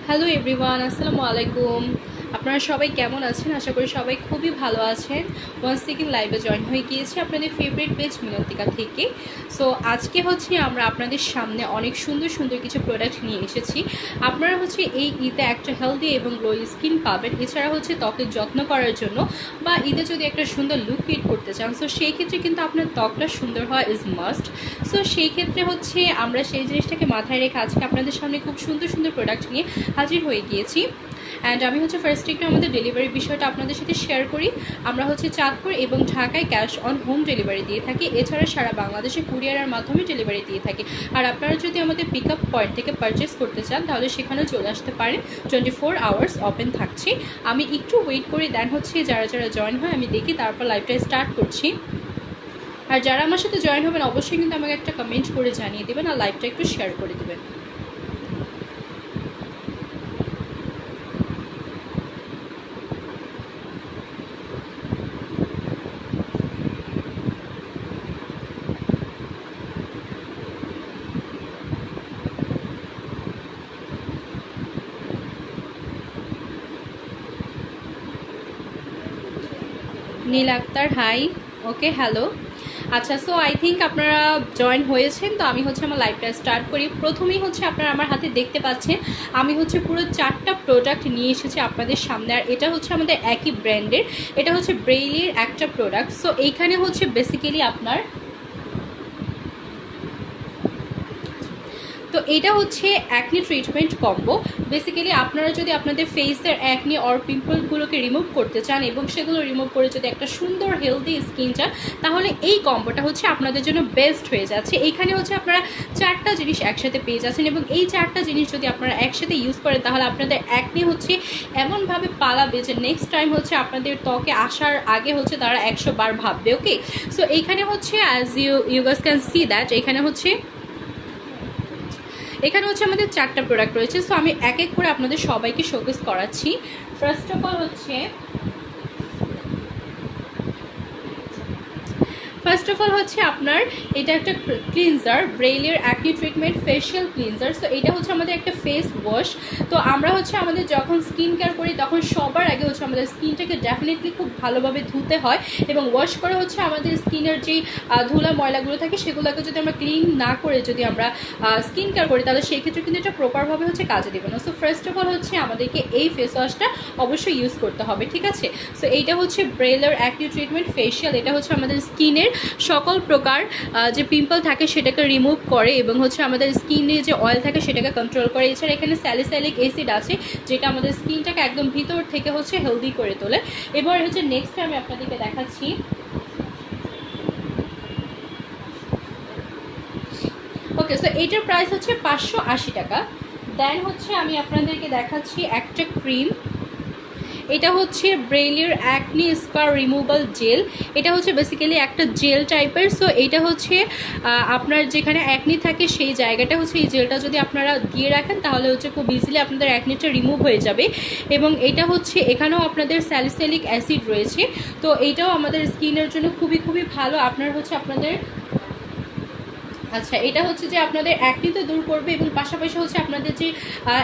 Hello everyone, আসসালামু আলাইকুম। আপনারা সবাই কেমন আছেন? আশা করি সবাই খুবই ভালো আছেন। ওয়ান্স সেকেন্ড লাইভে জয়েন হয়ে গিয়েছি আপনাদের ফেভারিট পেজ মিনন্তিকা থেকে। সো আজকে আমরা আপনাদের সামনে অনেক সুন্দর সুন্দর কিছু প্রোডাক্ট নিয়ে এসেছি। আপনারা এই ঈদে একটা হেলদি এবং গ্লো স্কিন পাবেন। এছাড়া ত্বকের যত্ন করার জন্য বা ঈদে যদি একটা সুন্দর লুক ক্রিয়েট করতে চান, সো সেই ক্ষেত্রে কিন্তু আপনার ত্বকটা সুন্দর হওয়া ইজ মাস্ট। সো সেই ক্ষেত্রে আমরা সেই জিনিসটাকে মাথায় রেখে আজকে আপনাদের সামনে খুব সুন্দর সুন্দর প্রোডাক্ট নিয়ে হাজির হয়ে গিয়েছি। অ্যান্ড আমি ফার্স্ট একটু আমাদের ডেলিভারি বিষয়টা আপনাদের সাথে শেয়ার করি। আমরা চাঁদপুর এবং ঢাকায় ক্যাশ অন হোম ডেলিভারি দিয়ে থাকি। এছাড়া সারা বাংলাদেশে কুরিয়ারের মাধ্যমে ডেলিভারি দিয়ে থাকি। আর আপনারা যদি আমাদের পিক আপ পয়েন্ট থেকে পারচেস করতে চান তাহলে সেখানেও চলে আসতে পারেন। 24 আওয়ার্স ওপেন থাকছে। আমি একটু ওয়েট করি, দেন যারা যারা জয়েন হয় আমি দেখি, তারপর লাইভটা স্টার্ট করছি। আর যারা আমার সাথে জয়েন হবেন অবশ্যই কিন্তু আমাকে একটা কমেন্ট করে জানিয়ে দেবেন আর লাইভটা একটু শেয়ার করে দেবেন। নীল আক্তার, হাই। ওকে, হ্যালো। আচ্ছা, সো আই থিঙ্ক আপনারা জয়েন হয়েছেন। তো আমি আমার লাইভটা স্টার্ট করি। প্রথমেই আপনারা আমার হাতে দেখতে পাচ্ছেন আমি পুরো 4টা প্রোডাক্ট নিয়ে এসেছি আপনাদের সামনে। আর এটা আমাদের একই ব্র্যান্ডের, এটা ব্রেইলির একটা প্রোডাক্ট। সো এইখানে বেসিক্যালি আপনার, তো এটা অ্যাকনি ট্রিটমেন্ট কম্বো। বেসিক্যালি আপনারা যদি আপনাদের ফেসের অ্যাকনি অর পিম্পলগুলোকে রিমুভ করতে চান এবং সেগুলো রিমুভ করে যদি একটা সুন্দর হেলদি স্কিন চান, তাহলে এই কম্বোটা আপনাদের জন্য বেস্ট হয়ে যাচ্ছে। এইখানে আপনারা 4টা জিনিস একসাথে পেয়ে যাচ্ছেন এবং এই 4টা জিনিস যদি আপনারা একসাথে ইউজ করেন তাহলে আপনাদের অ্যাকনি এমনভাবে পালাবে যে নেক্সট টাইম আপনাদের ত্বকে আসার আগে তারা 100 বার ভাববে। ওকে, সো এইখানে as you guys can see that এখানে আমাদের 4টা প্রোডাক্ট রয়েছে। সো আমি এক এক করে আপনাদের সবাইকে শোকেস করাচ্ছি। ফার্স্ট অফ অল আপনার এটা একটা ক্লিনজার, ব্রেইলের acne treatment facial cleanser. So এটা আমাদের একটা ফেস ওয়াশ। তো আমরা আমাদের যখন স্কিন কেয়ার করি তখন সবার আগে আমাদের স্কিনটাকে ডেফিনেটলি খুব ভালোভাবে ধুতে হয় এবং ওয়াশ করে আমাদের স্কিনের যেই ধুলা ময়লাগুলো থাকে সেগুলোকে যদি আমরা ক্লিন না করে যদি আমরা স্কিন কেয়ার করি তাহলে সেই ক্ষেত্রে কিন্তু এটা প্রপারভাবে কাজে দেবে না। সো ফার্স্ট অফ অল আমাদেরকে এই ফেস ওয়াশটা অবশ্যই ইউজ করতে হবে, ঠিক আছে? সো এইটা ব্রেইলার অ্যাকনি ট্রিটমেন্ট ফেশিয়াল। এটা আমাদের স্কিনের সকল প্রকার যে পিম্পল থাকে সেটাকে রিমুভ করে এবং আমাদের স্কিনে যে অয়েল থাকে সেটাকে কন্ট্রোল করে। এছাড়া এখানে স্যালিসাইলিক অ্যাসিড আছে যেটা আমাদের স্কিনটাকে একদম ভিতর থেকে হেলদি করে তোলে। এবার নেক্সট আমি আপনাদেরকে দেখাচ্ছি। ওকে, সো এইটার প্রাইস 580 টাকা। দেন আমি আপনাদেরকে দেখাচ্ছি একটা ক্রিম। এটা ব্রেইলির অ্যাকনি স্কার রিমুভাল জেল। এটা বেসিক্যালি একটা জেল টাইপের। সো এইটা আপনার যেখানে অ্যাকনি থাকে সেই জায়গাটা এই জেলটা যদি আপনারা দিয়ে রাখেন তাহলে খুব ইজিলি আপনাদের অ্যাকনিটা রিমুভ হয়ে যাবে। এবং এটা এখানেও আপনাদের স্যালিসাইলিক অ্যাসিড রয়েছে। তো এইটাও আমাদের স্কিনের জন্য খুবই খুবই ভালো। আপনার আপনাদের, আচ্ছা, এটা যে আপনাদের অ্যাকনি তো দূর করবে এবং পাশাপাশি আপনাদের যে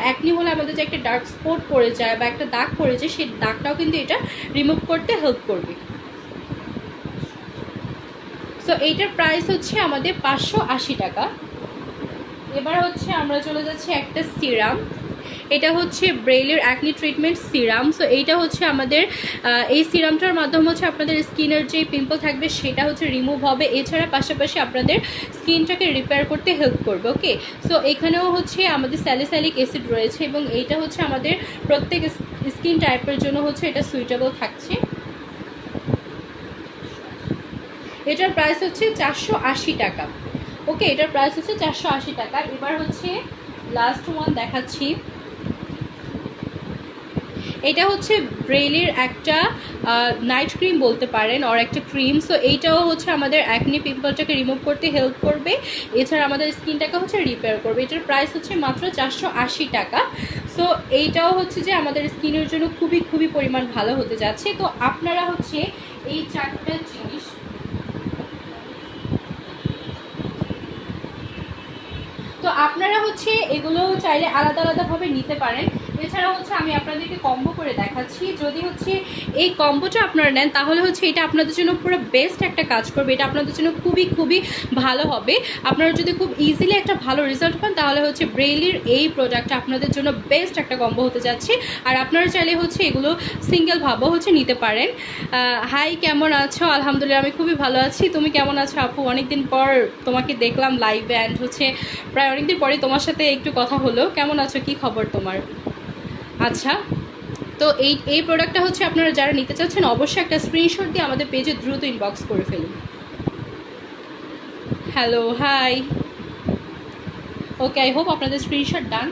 অ্যাকনি হলে আমাদের যে একটা ডার্ক স্পট পড়ে যায় বা একটা দাগ পড়ে যায় সেই দাগটাও কিন্তু এটা রিমুভ করতে হেল্প করবে। সো এইটার প্রাইস আমাদের 580 টাকা। এবার আমরা চলে যাচ্ছি একটা সিরাম। এটা ব্রেইলের অ্যাকনি ট্রিটমেন্ট সিরাম। সো এইটা আমাদের এই সিরামটার মাধ্যমে আপনাদের স্কিনের যে পিম্পল থাকবে সেটা রিমুভ হবে। এছাড়া পাশাপাশি আপনাদের স্কিনটাকে রিপেয়ার করতে হেল্প করবে। ওকে, সো এখানেও আমাদের স্যালিসাইলিক অ্যাসিড রয়েছে এবং এইটা আমাদের প্রত্যেক স্কিন টাইপের জন্য এটা সুইটেবল থাকছে। এটার প্রাইস 480 টাকা। ওকে, এটার প্রাইস 480 টাকা। এবার লাস্ট ওয়ান দেখাচ্ছি। এটা ব্রেইলির একটা নাইট ক্রিম বলতে পারেন আর একটা ক্রিম। সো এইটাও আমাদের অ্যাকনি পিম্পলটাকে রিমুভ করতে হেল্প করবে। এছাড়া আমাদের স্কিনটাকে রিপেয়ার করবে। এটার প্রাইস মাত্র 480 টাকা। সো এইটাও যে আমাদের স্কিনের জন্য খুবই খুবই পরিমাণ ভালো হতে যাচ্ছে। তো আপনারা এই 4টা জিনিস, তো আপনারা এগুলো চাইলে আলাদা আলাদাভাবে নিতে পারেন। এছাড়া হচ্ছে আমি আপনাদেরকে কম্বো করে দেখাচ্ছি। যদি হচ্ছে এই কম্বোটা আপনারা নেন তাহলে হচ্ছে এটা আপনাদের জন্য পুরো বেস্ট একটা কাজ করবে, এটা আপনাদের জন্য খুবই খুবই ভালো হবে। আপনারা যদি খুব ইজিলি একটা ভালো রেজাল্ট পান তাহলে হচ্ছে ব্রেইলির এই প্রোডাক্টটা আপনাদের জন্য বেস্ট একটা কম্বো হতে যাচ্ছে। আর আপনারা চাইলে হচ্ছে এগুলো সিঙ্গেল ভাবও হচ্ছে নিতে পারেন। হাই, কেমন আছো? আলহামদুলিল্লাহ আমি খুবই ভালো আছি। তুমি কেমন আছো আপু? অনেকদিন পর তোমাকে দেখলাম লাইভে, অ্যান্ড হচ্ছে প্রায় অনেকদিন পরে তোমার সাথে একটু কথা হলো। কেমন আছো, কি খবর তোমার? আচ্ছা, তো এই প্রোডাক্টটা হচ্ছে আপনারা যারা নিতে চাচ্ছেন অবশ্যই একটা স্ক্রিনশট দিয়ে আমাদের পেজে দ্রুত ইনবক্স করে ফেলুন। Hello, hi, okay, I hope আপনাদের স্ক্রিনশট ডান।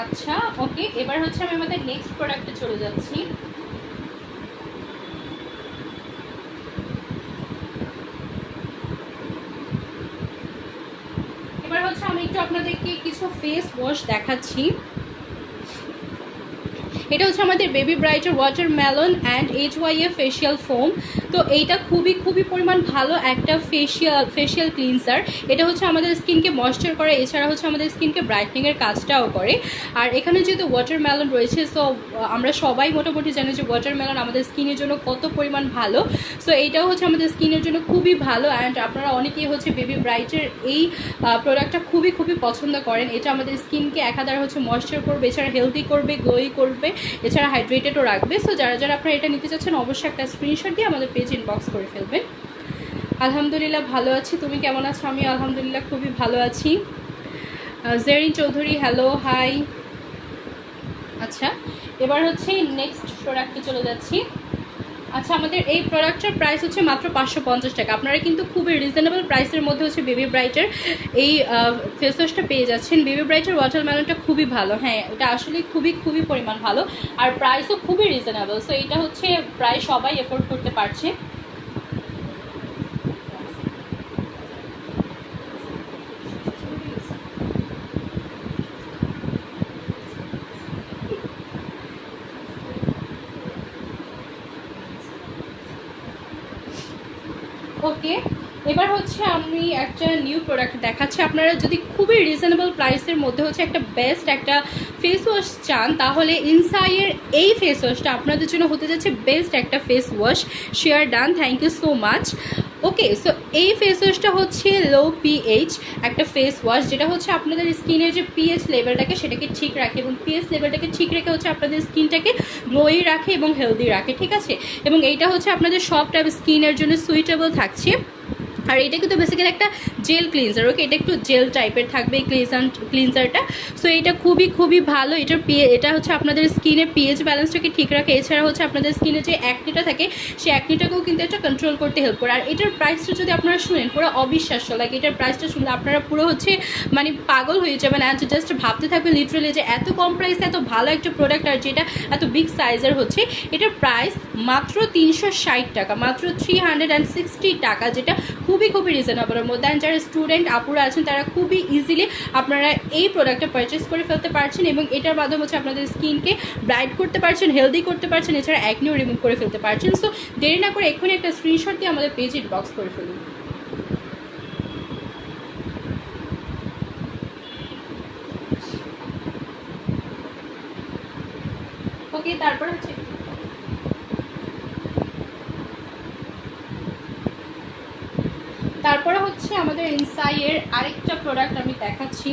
আচ্ছা, ওকে, এবার হচ্ছে আমি আমাদের নেক্সট প্রোডাক্টে চলে যাচ্ছি। এবার হচ্ছে আমি একটু আপনাদেরকে কিছু ফেস ওয়াশ দেখাচ্ছি। এটা হচ্ছে আমাদের বেবি ব্রাইটের watermelon and HYA facial foam. তো এইটা খুবই খুবই পরিমাণ ভালো একটা ফেশিয়াল ক্লিনজার। এটা হচ্ছে আমাদের স্কিনকে ময়েশ্চার করে, এছাড়া হচ্ছে আমাদের স্কিনকে ব্রাইটনিংয়ের কাজটাও করে। আর এখানে যেহেতু ওয়াটারমেলন রয়েছে, সো আমরা সবাই মোটামুটি জানি যে ওয়াটারমেলন আমাদের স্কিনের জন্য কত পরিমাণ ভালো। সো এইটাও হচ্ছে আমাদের স্কিনের জন্য খুবই ভালো। অ্যান্ড আপনারা অনেকেই হচ্ছে বেবি ব্রাইটের এই প্রোডাক্টটা খুবই খুবই পছন্দ করেন। এটা আমাদের স্কিনকে একাধারে হচ্ছে ময়েশ্চার করবে, এছাড়া হেলদি করবে, গ্লোই করবে, এছাড়া হাইড্রেটেডও রাখবে। সো যারা যারা আপনারা এটা নিতে চাচ্ছেন অবশ্যই একটা স্ক্রিনশট দিয়ে আমাদের পেজ ইনবক্স করে ফেলবেন। আলহামদুলিল্লাহ ভালো আছি, তুমি কেমন আছো? আমি আলহামদুলিল্লাহ খুবই ভালো আছি। Zerin Chowdhury, hello, hi. আচ্ছা, এবার হচ্ছে নেক্সট প্রোডাক্টে চলে যাচ্ছি। আচ্ছা, আমাদের এই প্রোডাক্টটার প্রাইস হচ্ছে মাত্র 550 টাকা। আপনারা কিন্তু খুবই রিজনেবল প্রাইসের মধ্যে হচ্ছে বেবি ব্রাইটের এই ফেস ওয়াশটা পেয়ে যাচ্ছেন। বেবি ব্রাইটের ওয়াটারমেলনটা খুবই ভালো, হ্যাঁ এটা আসলে খুবই খুবই পরিমাণ ভালো, আর প্রাইসও খুবই রিজনেবল। সো এটা হচ্ছে প্রায় সবাই এফোর্ড করতে পারছে। ওকে, এবার হচ্ছে আমি একটা নিউ প্রোডাক্ট দেখাচ্ছি। আপনারা যদি খুবই রিজনেবল প্রাইসের মধ্যে হচ্ছে একটা বেস্ট একটা ফেস ওয়াশ চান তাহলে ইনসাইয়ের এই ফেস ওয়াশটা আপনাদের জন্য হতে যাচ্ছে বেস্ট একটা face wash. Share done, thank you so much. Okay, so এই ফেস ওয়াশটা হচ্ছে লো পিএইচ একটা ফেস ওয়াশ, যেটা হচ্ছে আপনাদের স্কিনের যে পিএইচ লেভেলটাকে সেটাকে ঠিক রাখে, এবং পিএইচ লেভেলটাকে ঠিক রেখে হচ্ছে আপনাদের স্কিনটাকে গ্লোই রাখে এবং হেলদি রাখে, ঠিক আছে। এবং এইটা হচ্ছে আপনাদের সব টাইপ স্কিনের জন্য সুইটেবল থাকছে। আর এটা কিন্তু বেসিক্যালি একটা জেল ক্লিনজার। ওকে, এটা একটু জেল টাইপের থাকবে এই ক্লিনজারটা। সো এটা খুবই খুবই ভালো। এটা হচ্ছে আপনাদের স্কিনের পিএইচ ব্যালেন্সটাকে ঠিক রাখে, এছাড়া হচ্ছে আপনাদের স্কিনে যে অ্যাকনিটা থাকে সেই অ্যাকনিটাকেও কিন্তু এটা কন্ট্রোল করতে হেল্প করে। আর এটার প্রাইসটা যদি আপনারা শুনেন পুরো অবিশ্বাস্য, লাইক এটার প্রাইসটা শুনলে আপনারা পুরো হচ্ছে মানে পাগল হয়ে যাবেন, অ্যান্ড জাস্ট ভাবতে থাকবেন লিটারেলি যে এত কম প্রাইসে এত ভালো একটা প্রোডাক্ট, আর যেটা এত বিগ সাইজের হচ্ছে। এটার প্রাইস মাত্র 360 টাকা, মাত্র 360 টাকা, যেটা খুবই খুবই রিজনেবলের মধ্যে। অ্যান্ড যারা স্টুডেন্ট আপুরা আছেন তারা খুবই ইজিলি আপনারা এই প্রোডাক্টটা পারচেস করে ফেলতে পারছেন, এবং এটার মাধ্যমে হচ্ছে আপনাদের স্কিনকে ব্রাইট করতে পারছেন, হেলদি করতে পারছেন, এছাড়া অ্যাকনিও রিমুভ করে ফেলতে পারছেন। সো দেরি না করে এক্ষুনি একটা স্ক্রিনশট দিয়ে আমাদের পেজ ইনবক্স করে ফেলুন। ওকে, তারপর হচ্ছে আমাদের ইনসাইয়ের আরেকটা প্রোডাক্ট আমি দেখাচ্ছি।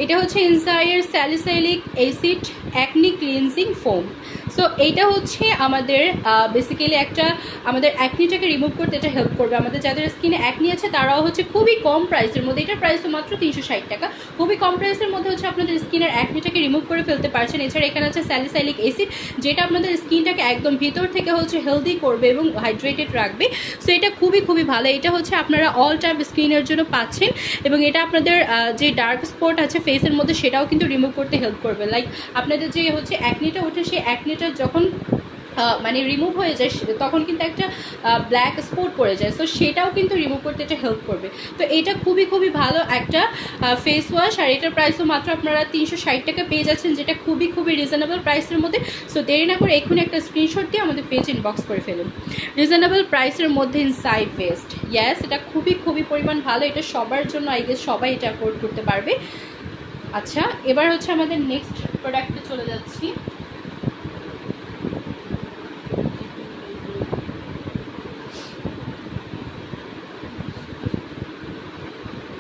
এটা হচ্ছে ইনসাইয়ের salicylic acid acne cleansing foam. So এইটা হচ্ছে আমাদের বেসিক্যালি একটা আমাদের অ্যাকনিটাকে রিমুভ করতে এটা হেল্প করবে। আমাদের যাদের স্কিনে অ্যাকনি আছে তারাও হচ্ছে খুবই কম প্রাইসের মধ্যে, এটার প্রাইস তো মাত্র 360 টাকা, খুবই কম প্রাইসের মধ্যে হচ্ছে আপনাদের স্কিনের অ্যাকনিটাকে রিমুভ করে ফেলতে পারছেন। এছাড়া এখানে আছে স্যালিসাইলিক অ্যাসিড, যেটা আপনাদের স্কিনটাকে একদম ভিতর থেকে হচ্ছে হেলদি করবে এবং হাইড্রেটেড রাখবে। সো এটা খুবই খুবই ভালো। এটা হচ্ছে আপনারা অল টাইপ স্কিনের জন্য পাচ্ছেন, এবং এটা আপনাদের যে ডার্ক স্পট আছে ফেসের মধ্যে সেটাও কিন্তু রিমুভ করতে হেল্প করবে। লাইক আপনাদের যে হচ্ছে অ্যাকনিটা ওঠে সেই অ্যাকনিটা যখন মানে রিমুভ হয়ে যায় তখন কিন্তু একটা ব্ল্যাক স্পট পড়ে যায়, সো সেটাও কিন্তু রিমুভ করতে এটা হেল্প করবে। তো এটা খুবই খুবই ভালো একটা ফেস ওয়াশ, আর এটার প্রাইসও মাত্র আপনারা 360 টাকা পেয়ে যাচ্ছেন, যেটা খুবই খুবই রিজনেবল প্রাইসের মধ্যে। সো দেরি না করে এক্ষুনি একটা স্ক্রিনশট দিয়ে আমাদের পেজ ইনবক্স করে ফেলুন। রিজনেবল প্রাইসের মধ্যে ইনসাইড বেস্ট, ইয়েস এটা খুবই খুবই পরিমাণ ভালো। এটা সবার জন্য আই গেস সবাই এটা অ্যাফোর্ড করতে পারবে। আচ্ছা, এবার হচ্ছে আমাদের নেক্সট প্রোডাক্টে চলে যাচ্ছি।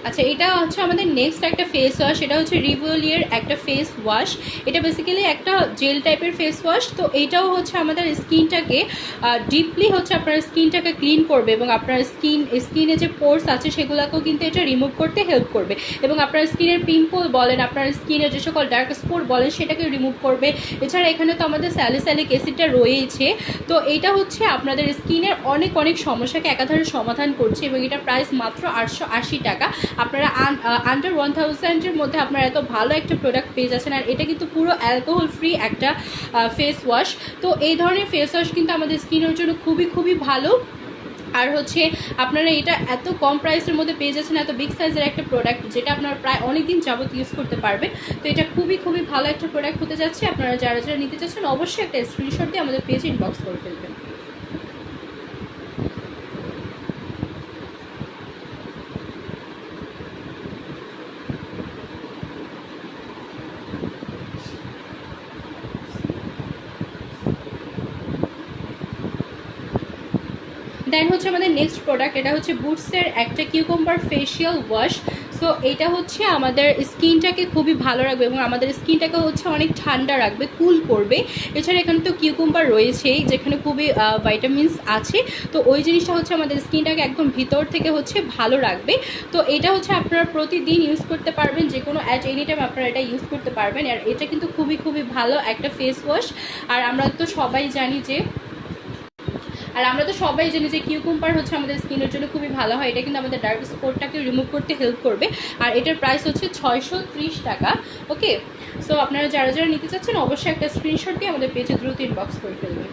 আচ্ছা, এটা হচ্ছে আমাদের নেক্সট একটা ফেস ওয়াশ। এটা হচ্ছে রিভলিয়ার একটা ফেস ওয়াশ। এটা বেসিক্যালি একটা জেল টাইপের ফেস ওয়াশ। তো এইটাও হচ্ছে আমাদের স্কিনটাকে ডিপলি হচ্ছে আপনার স্কিনটাকে ক্লিন করবে এবং আপনার স্কিনে যে পোর্স আছে সেগুলোকেও কিন্তু এটা রিমুভ করতে হেল্প করবে এবং আপনার স্কিনের পিম্পল বলেন, আপনার স্কিনের যে সকল ডার্ক স্পট বলেন সেটাকে রিমুভ করবে। এছাড়া এখানে তো আমাদের স্যালিসাইলিক অ্যাসিডটা রয়েছে। তো এইটা হচ্ছে আপনাদের স্কিনের অনেক অনেক সমস্যাকে একাধারে সমাধান করছে এবং এটা প্রাইস মাত্র 880 টাকা। আপনারা আন্ডার 1000-এর মধ্যে আপনারা এত ভালো একটা প্রোডাক্ট পেয়ে যাচ্ছেন। আর এটা কিন্তু পুরো অ্যালকোহল ফ্রি একটা ফেস ওয়াশ। তো এই ধরনের ফেস ওয়াশ কিন্তু আমাদের স্কিনের জন্য খুবই খুবই ভালো। আর হচ্ছে আপনারা এটা এত কম প্রাইসের মধ্যে পেয়ে যাচ্ছেন, এত বিগ সাইজের একটা প্রোডাক্ট যেটা আপনারা প্রায় অনেক দিন যাবত ইউজ করতে পারবেন। তো এটা খুবই খুবই ভালো একটা প্রোডাক্ট হতে যাচ্ছে। আপনারা যারা যারা নিতে চাচ্ছেন অবশ্যই একটা স্ক্রিনশট দিয়ে আমাদের পেজে ইনবক্স করে ফেলবেন। দেন হচ্ছে আমাদের নেক্সট প্রোডাক্ট, এটা হচ্ছে বুটসের একটা কিউকাম্বার ফেশিয়াল ওয়াশ। সো এটা হচ্ছে আমাদের স্কিনটাকে খুবই ভালো রাখবে এবং আমাদের স্কিনটাকে হচ্ছে অনেক ঠান্ডা রাখবে, কুল করবে। এছাড়া এখানে তো কিউকাম্বার রয়েছেই, যেখানে খুবই ভাইটামিনস আছে। তো ওই জিনিসটা হচ্ছে আমাদের স্কিনটাকে একদম ভিতর থেকে হচ্ছে ভালো রাখবে। তো এটা হচ্ছে আপনারা প্রতিদিন ইউজ করতে পারবেন, যে কোনো অ্যাট এনি টাইম আপনারা এটা ইউজ করতে পারবেন। আর এটা কিন্তু খুবই খুবই ভালো একটা ফেস ওয়াশ। আর আমরা তো সবাই জানি যে কিউকুম্বার হচ্ছে আমাদের স্কিনের জন্য খুবই ভালো হয়। এটা কিন্তু আমাদের ডার্ক স্পটটাকে রিমুভ করতে হেল্প করবে। আর এটার প্রাইস হচ্ছে 630 টাকা। ওকে, সো আপনারা যারা যারা নিতে চাচ্ছেন অবশ্যই একটা স্ক্রিনশট দিয়ে আমাদের পেজে দ্রুত ইনবক্স করে ফেলবেন।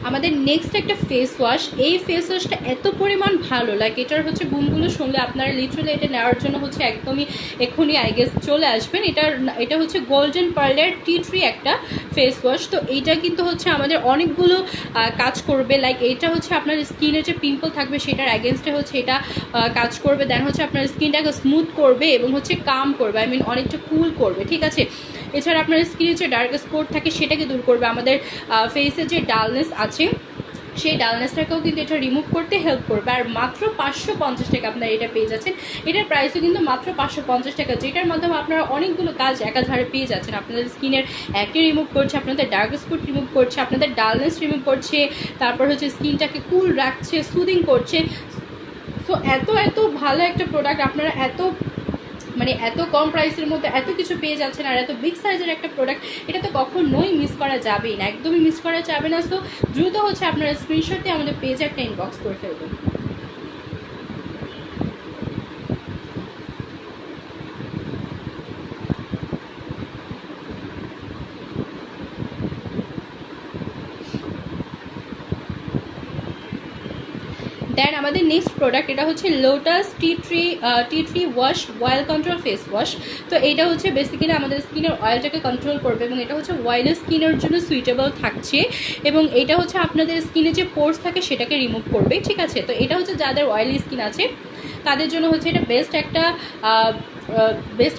আমাদের নেক্সট একটা ফেস ওয়াশ। এই ফেস ওয়াশটা এত পরিমাণ ভালো, লাইক এটার হচ্ছে গুণগুলো শুনলে আপনারা লিটারালি এটা নেওয়ার জন্য হচ্ছে একদমই এক্ষুনি আই গেস চলে আসবেন। এটা হচ্ছে গোল্ডেন পার্লের টি ট্রি একটা ফেস ওয়াশ। তো এইটা কিন্তু হচ্ছে আমাদের অনেকগুলো কাজ করবে। লাইক এটা হচ্ছে আপনার স্কিনের যে পিম্পল থাকবে সেটার অ্যাগেনস্টে হচ্ছে এটা কাজ করবে। দেন হচ্ছে আপনার স্কিনটাকে স্মুথ করবে এবং হচ্ছে কাম করবে, আই মিন অনেকটা কুল করবে, ঠিক আছে। এছাড়া আপনার স্কিনের যে ডার্ক স্পট থাকে সেটাকে দূর করবে। আমাদের ফেসের যে ডালনেস আছে সেই ডালনেসটাকেও কিন্তু এটা রিমুভ করতে হেল্প করবে। আর মাত্র 550 টাকা আপনারা এটা পেয়ে যাচ্ছেন। এটার প্রাইসও কিন্তু মাত্র 550 টাকা, যেটার মাধ্যমে আপনারা অনেকগুলো কাজ একাধারে পেয়ে যাচ্ছেন। আপনাদের স্কিনের অ্যাক্নে রিমুভ করছে, আপনাদের ডার্ক স্পট রিমুভ করছে, আপনাদের ডালনেস রিমুভ করছে, তারপর হচ্ছে স্কিনটাকে কুল রাখছে, সুদিং করছে। সো এত এত ভালো একটা প্রোডাক্ট, আপনারা এত কম প্রাইসের মধ্যে এত কিছু পেয়ে যাচ্ছেন। আর এত বিগ সাইজের একটা প্রোডাক্ট, এটা তো কখনোই মিস করা যাবেই না, একদমই মিস করা যাবে না। সো দ্রুত হচ্ছে আপনারা স্ক্রিনশট দিয়ে আমাদের পেজে একটা ইনবক্স করে ফেলবেন। দেন আমাদের নেক্সট প্রোডাক্ট, এটা হচ্ছে lotus tea tree wash oil control face wash. তো এটা হচ্ছে বেসিক্যালি আমাদের স্কিনের অয়েলটাকে কন্ট্রোল করবে এবং এটা হচ্ছে অয়েলি স্কিনের জন্য সুইটেবল থাকছে এবং এটা হচ্ছে আপনাদের স্কিনে যে পোর্স থাকে সেটাকে রিমুভ করবে, ঠিক আছে। তো এটা হচ্ছে যাদের অয়েলি স্কিন আছে তাদের জন্য হচ্ছে এটা বেস্ট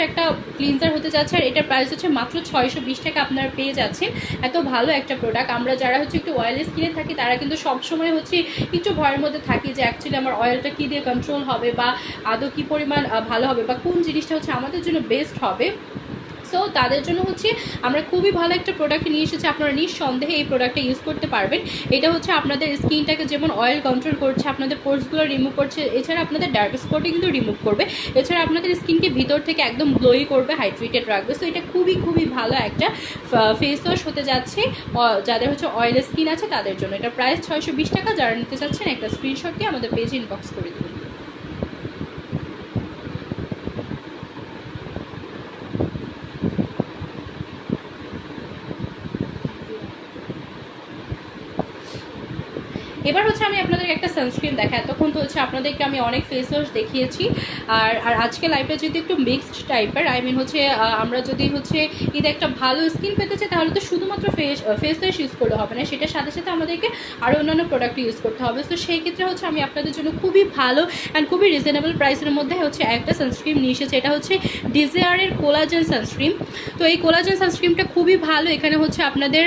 একটা ক্লিনজার হতে যাচ্ছে। আর এটার প্রাইস হচ্ছে মাত্র 620 টাকা আপনারা পেয়ে যাচ্ছেন। এত ভালো একটা প্রোডাক্ট। আমরা যারা হচ্ছে একটু অয়েলি স্কিনে থাকি তারা কিন্তু সবসময় হচ্ছে একটু ভয়ের মধ্যে থাকি যে অ্যাকচুয়ালি আমার অয়েলটা কী দিয়ে কন্ট্রোল হবে বা আদৌ কী পরিমাণ ভালো হবে বা কোন জিনিসটা হচ্ছে আমাদের জন্য বেস্ট হবে। সো তাদের জন্য হচ্ছে আমরা খুবই ভালো একটা প্রোডাক্ট নিয়ে এসেছি। আপনারা নিঃসন্দেহে এই প্রোডাক্টটা ইউজ করতে পারবেন। এটা হচ্ছে আপনাদের স্কিনটাকে যেমন অয়েল কন্ট্রোল করছে, আপনাদের পোর্সগুলো রিমুভ করছে, এছাড়া আপনাদের ডার্ক স্পটে কিন্তু রিমুভ করবে। এছাড়া আপনাদের স্কিনকে ভিতর থেকে একদম গ্লোই করবে, হাইড্রেটেড রাখবে। সো এটা খুবই খুবই ভালো একটা ফেস ওয়াশ হতে যাচ্ছে যাদের হচ্ছে অয়েল স্কিন আছে তাদের জন্য। এটা প্রাইস 620 টাকা। যারা নিতে চাচ্ছেন একটা স্ক্রিনশট দিয়ে আমাদের পেজে ইনবক্স করে দেবেন। এবার হচ্ছে আমি আপনাদের একটা সানস্ক্রিন দেখাই। এতক্ষণ তো হচ্ছে আপনাদেরকে আমি অনেক ফেস ওয়াশ দেখিয়েছি, আর আজকে লাইফটা যদি একটু মিক্সড টাইপের, আই মিন হচ্ছে আমরা যদি হচ্ছে ঈদে একটা ভালো স্কিন পেতে চাই তাহলে তো শুধুমাত্র ফেস ওয়াশ ইউজ করলে হবে না, সেটার সাথে সাথে আমাদেরকে আরও অন্যান্য প্রোডাক্ট ইউজ করতে হবে। তো সেই ক্ষেত্রে হচ্ছে আমি আপনাদের জন্য খুবই ভালো অ্যান্ড খুবই রিজনেবল প্রাইসের মধ্যে হচ্ছে একটা সানস্ক্রিন নিয়ে এসেছে। এটা হচ্ছে ডিজায়ারের কোলাজেন সানস্ক্রিন। তো এই কোলাজেন সানস্ক্রিনটা খুবই ভালো। এখানে হচ্ছে আপনাদের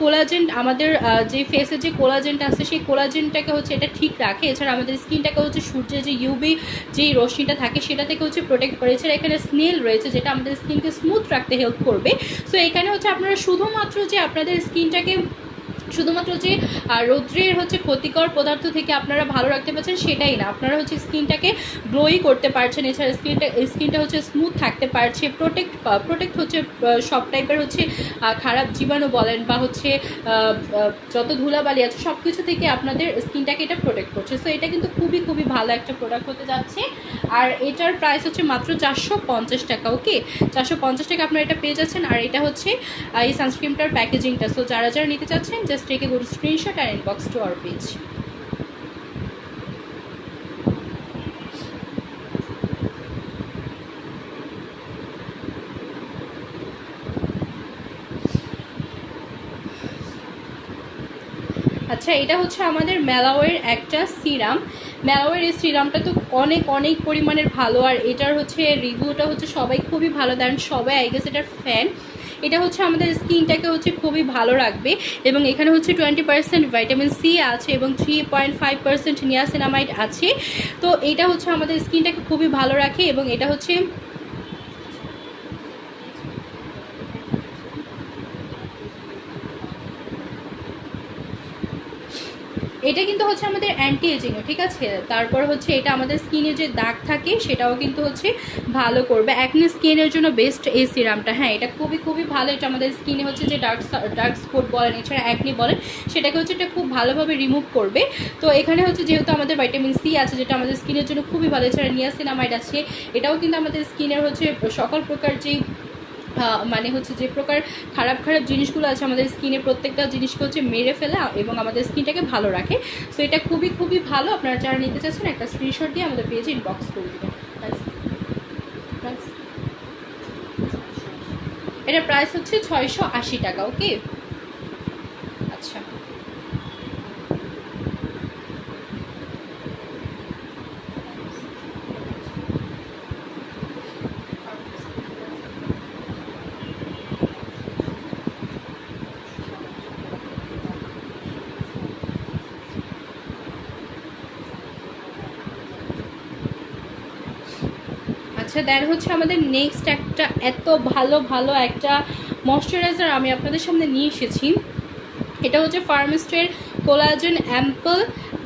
কোলাজেন, আমাদের যে ফেসের যে কোলাজেনটা আছে সেই কোলাজেনটাকে হচ্ছে এটা ঠিক রাখে। এছাড়া আমাদের স্কিনটাকে হচ্ছে সূর্যের যে ইউভি যেই রশ্মিটা থাকে সেটা থেকে হচ্ছে প্রোটেক্ট করে। এছাড়া এখানে স্নেল রয়েছে যেটা আমাদের স্কিনকে স্মুথ রাখতে হেল্প করবে। সো এখানে হচ্ছে আপনারা শুধুমাত্র যে আপনাদের স্কিনটাকে শুধুমাত্র যে রৌদ্রের হচ্ছে ক্ষতিকর পদার্থ থেকে আপনারা ভালো রাখতে পারছেন সেটাই না, আপনারা হচ্ছে স্কিনটাকে গ্লোই করতে পারছেন। এছাড়া স্কিনটা হচ্ছে স্মুথ থাকতে পারছে, প্রোটেক্ট হচ্ছে সব টাইপের হচ্ছে খারাপ জীবাণু বলেন বা হচ্ছে যত ধুলাবালি আছে সব কিছু থেকে আপনাদের স্কিনটাকে এটা প্রোটেক্ট করছে। সো এটা কিন্তু খুবই খুবই ভালো একটা প্রোডাক্ট হতে যাচ্ছে। আর এটার প্রাইস হচ্ছে মাত্র 450 টাকা। ওকে, 450 টাকা আপনারা এটা পেয়ে যাচ্ছেন। আর এটা হচ্ছে এই সানস্ক্রিনটার প্যাকেজিংটা। সো যারা যারা নিতে চাচ্ছেন just take a good screenshot and inbox to our page. আচ্ছা, এটা হচ্ছে আমাদের মেলাওয়ের একটা সিরাম। মেলাওয়ের এই সিরামটা তো অনেক অনেক পরিমাণের ভালো, আর এটার হচ্ছে রিভিউটা হচ্ছে সবাই খুবই ভালো দেন, সবাই আই গেস এটার ফ্যান। এটা হচ্ছে আমাদের স্কিনটাকে হচ্ছে খুবই ভালো রাখবে এবং এখানে হচ্ছে 20% ভিটামিন সি আছে এবং 3.5% নিয়াসিনামাইড আছে। তো এটা হচ্ছে আমাদের স্কিনটাকে খুবই ভালো রাখে এবং এটা হচ্ছে এটা কিন্তু হচ্ছে আমাদের অ্যান্টি এজিংও, ঠিক আছে। তারপর হচ্ছে এটা আমাদের স্কিনে যে দাগ থাকে সেটাও কিন্তু হচ্ছে ভালো করবে। অ্যাকনি স্কিনের জন্য বেস্ট এই সিরামটা। হ্যাঁ, এটা খুবই খুবই ভালো। এটা আমাদের স্কিনে হচ্ছে যে ডার্ক স্পট বলেন এছাড়া অ্যাকনি বলেন সেটাকে হচ্ছে এটা খুব ভালোভাবে রিমুভ করবে। তো এখানে হচ্ছে যেহেতু আমাদের ভিটামিন সি আছে যেটা আমাদের স্কিনের জন্য খুবই ভালো, এছাড়া নিয়াসিনামাইড আছে, এটাও কিন্তু আমাদের স্কিনের হচ্ছে সকল প্রকার যেই মানে হচ্ছে যে প্রকার খারাপ খারাপ জিনিসগুলো আছে আমাদের স্কিনে প্রত্যেকটা জিনিসকে হচ্ছে মেরে ফেলে এবং আমাদের স্কিনটাকে ভালো রাখে। সো এটা খুবই খুবই ভালো। আপনারা যারা নিতে চাচ্ছেন একটা স্ক্রিনশট দিয়ে আমাদের পেজে ইনবক্স করে দেবেন। এটার প্রাইস হচ্ছে 680 টাকা। ওকে, আচ্ছা। আচ্ছা, দেন হচ্ছে আমাদের নেক্সট একটা এত ভালো ভালো একটা ময়শ্চারাইজার আমি আপনাদের সামনে নিয়ে এসেছি। এটা হচ্ছে ফার্মিস্টের কোলাজেন অ্যাম্পল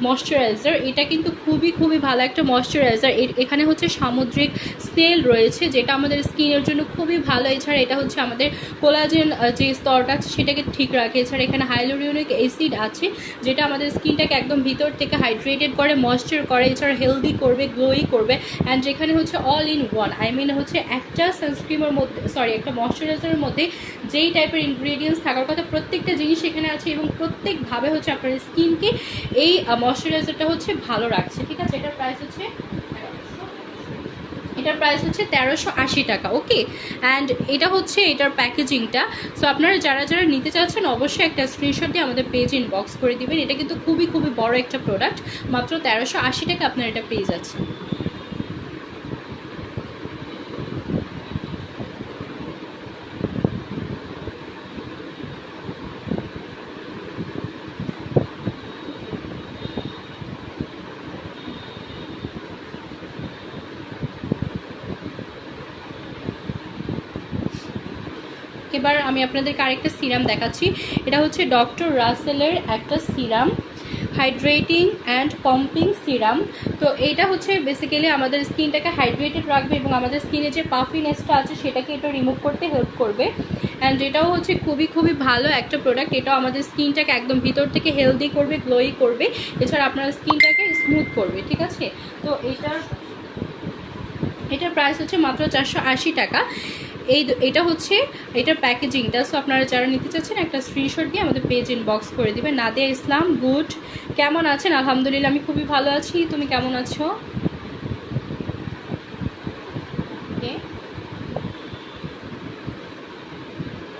ময়শ্চারাইজার। এটা কিন্তু খুবই খুবই ভালো একটা ময়শ্চারাইজার। এখানে হচ্ছে সামুদ্রিক স্নেল রয়েছে যেটা আমাদের স্কিনের জন্য খুবই ভালো। এছাড়া এটা হচ্ছে আমাদের কোলাজেন যে স্তরটা আছে সেটাকে ঠিক রাখে। এছাড়া এখানে হাইলোরিউনিক অ্যাসিড আছে যেটা আমাদের স্কিনটাকে একদম ভিতর থেকে হাইড্রেটেড করে, ময়েশ্চার করে, এছাড়া হেলদি করবে, গ্লোই করবে। অ্যান্ড যেখানে হচ্ছে all in one, I mean হচ্ছে একটা সানস্ক্রিমের মধ্যে একটা ময়শ্চারাইজারের মধ্যে যেই টাইপের ইনগ্রিডিয়েন্টস থাকার কথা প্রত্যেকটা জিনিস এখানে আছে এবং প্রত্যেকভাবে হচ্ছে আপনার স্কিনকে এই ময়শ্চারাইজারটা হচ্ছে ভালো রাখছে, ঠিক আছে। এটার প্রাইস হচ্ছে 1380 টাকা। ওকে, অ্যান্ড এটা হচ্ছে এটার প্যাকেজিংটা। সো আপনারা যারা যারা নিতে চাচ্ছেন অবশ্যই একটা স্ক্রিনশট দিয়ে আমাদের পেজ ইনবক্স করে দিবেন। এটা কিন্তু খুবই খুবই বড় একটা প্রোডাক্ট, মাত্র 1380 টাকা আপনারা এটা পেয়ে যাচ্ছেন। এবার আমি আপনাদেরকে আরেকটা সিরাম দেখাচ্ছি। এটা হচ্ছে ডক্টর রাসেলের একটা serum, hydrating and pumping serum. তো এইটা হচ্ছে বেসিক্যালি আমাদের স্কিনটাকে হাইড্রেটেড রাখবে এবং আমাদের স্কিনে যে পাফিনেসটা আছে সেটাকে এটা রিমুভ করতে হেল্প করবে। অ্যান্ড এটাও হচ্ছে খুবই খুবই ভালো একটা প্রোডাক্ট। এটাও আমাদের স্কিনটাকে একদম ভিতর থেকে হেলদি করবে, গ্লোই করবে, এছাড়া আপনার স্কিনটাকে স্মুথ করবে, ঠিক আছে। তো এটার প্রাইস হচ্ছে মাত্র 480 টাকা। এটা হচ্ছে এটার প্যাকেজিংটা। সো আপনারা যারা নিতে চাচ্ছেন একটা স্ক্রিনশট দিয়ে আমাদের পেজ ইনবক্স করে দিবেন। নাদিয়া ইসলাম গুড কেমন আছেন? আলহামদুলিল্লাহ আমি খুবই ভালো আছি। তুমি কেমন আছো?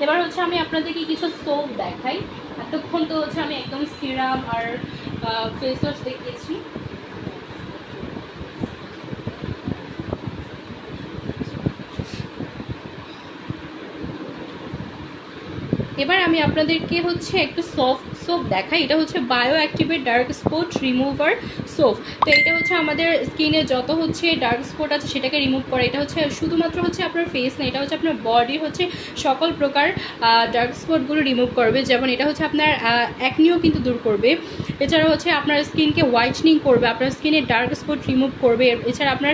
এবার হচ্ছে আমি আপনাদেরকে কিছু সোপ দেখাই। এতক্ষণ তো হচ্ছে আমি একদম সিরাম আর ফেস ওয়াশ দেখিয়েছি। এবার আমি আপনাদেরকে হচ্ছে একটু সফট সোপ দেখাই। এটা হচ্ছে bio activate dark spot remover soap. তো এটা হচ্ছে আমাদের স্কিনে যত হচ্ছে ডার্ক স্পট আছে সেটাকে রিমুভ করে। এটা হচ্ছে শুধুমাত্র হচ্ছে আপনার ফেস না, এটা হচ্ছে আপনার বডি হচ্ছে সকল প্রকার ডার্ক স্পটগুলো রিমুভ করবে। যেমন এটা হচ্ছে আপনার অ্যাকনিও কিন্তু দূর করবে। এছাড়া হচ্ছে আপনার স্কিনকে হোয়াইটনিং করবে, আপনার স্কিনে ডার্ক স্পট রিমুভ করবে। এছাড়া আপনার